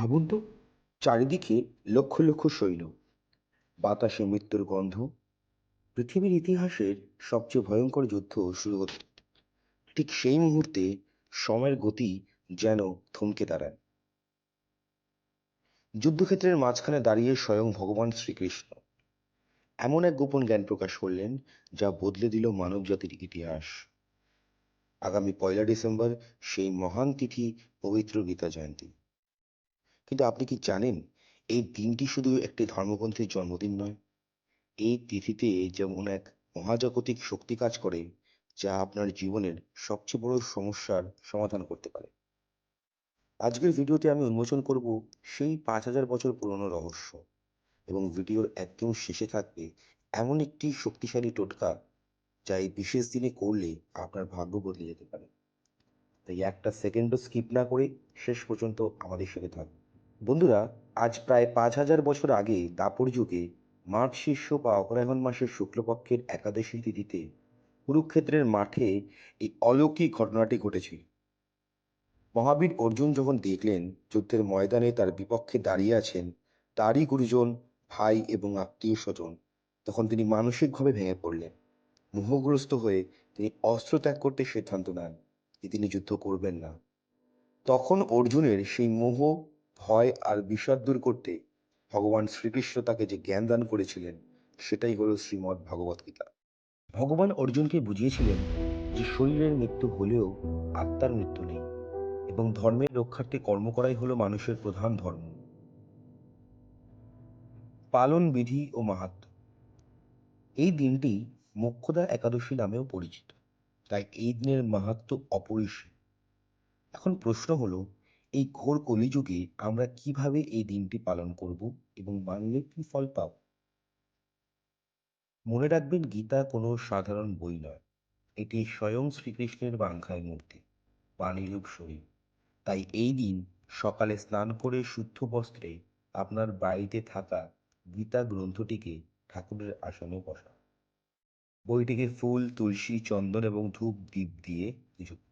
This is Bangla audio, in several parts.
ভাবুন তো, চারিদিকে লক্ষ লক্ষ সৈন্য, বাতাসে মৃত্যুর গন্ধ। পৃথিবীর ইতিহাসের সবচেয়ে ভয়ঙ্কর যুদ্ধ শুরু হতো। ঠিক সেই মুহূর্তে সময়ের গতি যেন থমকে দাঁড়ায়। যুদ্ধক্ষেত্রের মাঝখানে দাঁড়িয়ে স্বয়ং ভগবান শ্রীকৃষ্ণ এমন এক গোপন জ্ঞান প্রকাশ করলেন, যা বদলে দিল মানব জাতির ইতিহাস। আগামী 1লা ডিসেম্বর সেই মহান তিথি, পবিত্র গীতা জয়ন্তী। কিন্তু আপনি কি জানেন, এই দিনটি শুধু একটি ধর্মগ্রন্থের জন্মদিন নয়। এই তিথিতে যেমন এক মহাজাগতিক শক্তি কাজ করে, যা আপনার জীবনের সবচেয়ে বড় সমস্যার সমাধান করতে পারে। আজকের ভিডিওতে আমি উন্মোচন করব সেই 5,000 বছর পুরনো রহস্য, এবং ভিডিওর একদম শেষে থাকবে এমন একটি শক্তিশালী টোটকা, যা এই বিশেষ দিনে করলে আপনার ভাগ্য বদলে যেতে পারে। তাই একটা সেকেন্ডও স্কিপ না করে শেষ পর্যন্ত আমাদের সাথে থাকুন। বন্ধুরা, আজ প্রায় 5,000 বছর আগে দাপর যুগে মাঘ শীর্ষ বা অগ্রহায়ণ মাসের শুক্লপক্ষের একাদশী তিথিতে কুরুক্ষেত্রের মাঠে এই অলৌকিক ঘটনাটি ঘটেছিল। মহাবীর অর্জুন যখন দেখলেন যুদ্ধের ময়দানে তার বিপক্ষে দাঁড়িয়ে আছেন তারই গুরুজন, ভাই এবং আত্মীয় স্বজন, তখন তিনি মানসিকভাবে ভেঙে পড়লেন। মোহগ্রস্ত হয়ে তিনি অস্ত্র ত্যাগ করতে সিদ্ধান্ত নেন যে তিনি যুদ্ধ করবেন না। তখন অর্জুনের সেই মোহ, ভয় আর বিষাদ দূর করতে ভগবান শ্রীকৃষ্ণ তাকে যে জ্ঞান দান করেছিলেন, সেটাই হলো শ্রীমদ্ ভগবত গীতা। ভগবান অর্জুনকে বুঝিয়েছিলেন যে শরীরের মৃত্যু হলেও আত্মার মৃত্যু নেই, এবং ধর্মের রক্ষার্থে কর্ম করাই হলো মানুষের প্রধান ধর্ম। পালন বিধি ও মাহাত্ম্য। এই দিনটি মোক্ষদা একাদশী নামেও পরিচিত, তাই এই দিনের মাহাত্ম্য অপরিসীম। এখন প্রশ্ন হলো, এই ঘোর কলিযুগে আমরা কিভাবে এই দিনটি পালন করব এবং মানলে কি ফল পাব? মনে রাখবেন, গীতা কোনো সাধারণ বই নয়। এটি স্বয়ং শ্রীকৃষ্ণের বাঙ্কায় মূর্তি, বাণীরূপ শরীর। তাই এই দিন সকালে স্নান করে শুদ্ধ বস্ত্রে আপনার বাড়িতে থাকা গীতা গ্রন্থটিকে ঠাকুরের আসনে বসান। বইটিকে ফুল, তুলসী, চন্দন এবং ধূপ দ্বীপ দিয়ে পুজো করুন।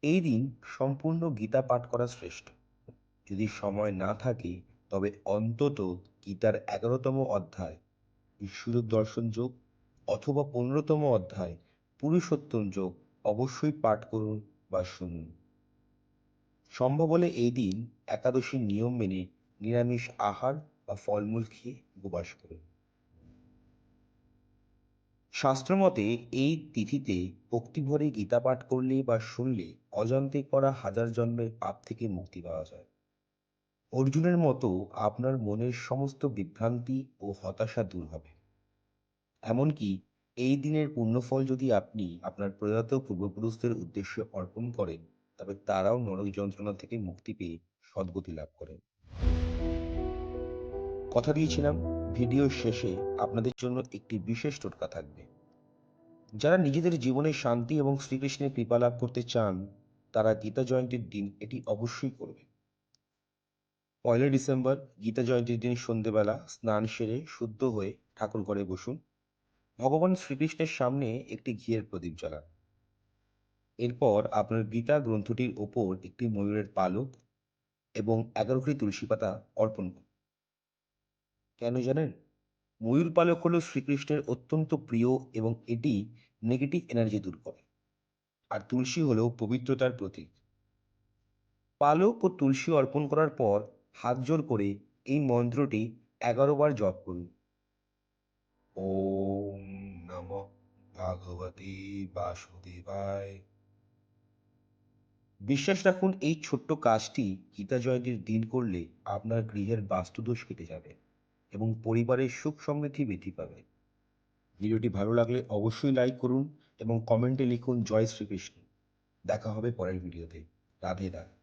এই দিন সম্পূর্ণ গীতা পাঠ করা শ্রেষ্ঠ। যদি সময় না থাকে, তবে অন্তত গীতার 11তম অধ্যায় ঈশ্বর দর্শন যোগ অথবা 15তম অধ্যায় পুরুষোত্তম যোগ অবশ্যই পাঠ করুন বা শুনুন। সম্ভব হলে এই দিন একাদশীর নিয়ম মেনে নিরামিষ আহার বা ফলমূল খেয়ে উপবাস করুন। শাস্ত্রমতে এই তিথিতে ভক্তিভরে গীতা পাঠ করলে বা শুনলে অজান্তে করা হাজার জন্মের পাপ থেকে মুক্তি পাওয়া যায়। অর্জুনের মতো আপনার মনের সমস্ত বিভ্রান্তি ও হতাশা দূর হবে। এমনকি এই দিনের পুণ্যফল যদি আপনি আপনার প্রয়াত পূর্বপুরুষদের উদ্দেশ্যে অর্পণ করেন, তবে তারাও নরক যন্ত্রণা থেকে মুক্তি পেয়ে সদ্গতি লাভ করেন। কথা দিয়েছিলাম, ভিডিওর শেষে আপনাদের জন্য একটি বিশেষ টোটকা থাকবে। যারা নিজেদের জীবনে শান্তি এবং শ্রীকৃষ্ণের কৃপা লাভ করতে চান, তারা গীতা জয়ন্তীর দিন এটি অবশ্যই করবে। 1লা ডিসেম্বর গীতা জয়ন্তীর দিন সন্ধেবেলা স্নান সেরে শুদ্ধ হয়ে ঠাকুর ঘরে বসুন। ভগবান শ্রীকৃষ্ণের সামনে একটি ঘিয়ের প্রদীপ জ্বালান। এরপর আপনার গীতা গ্রন্থটির ওপর একটি ময়ূরের পালক এবং 11টি তুলসী পাতা অর্পণ করুন। কেন জানেন? ময়ূর পালক হল শ্রীকৃষ্ণের অত্যন্ত প্রিয় এবং এটি নেগেটিভ এনার্জি দূর করে। আর তুলসী হলো পবিত্রতার প্রতীক। পালক ও তুলসী অর্পণ করার পর হাত জোড় করে এই মন্ত্রটি 11 বার জপ করুন। ওম নমঃ ভগবতে বাসুদেবায়। বিশ্বাস রাখুন, এই ছোট্ট কাজটি গীতা জয়ন্তীর দিন করলে আপনার গৃহের বাস্তুদোষ কেটে যাবে এবং পরিবারের সুখ সমৃদ্ধি বৃদ্ধি পাবে। ভিডিওটি ভালো লাগলে অবশ্যই লাইক করুন এবং কমেন্টে লিখুন জয় শ্রীকৃষ্ণ। দেখা হবে পরের ভিডিওতে। রাধে রাধে।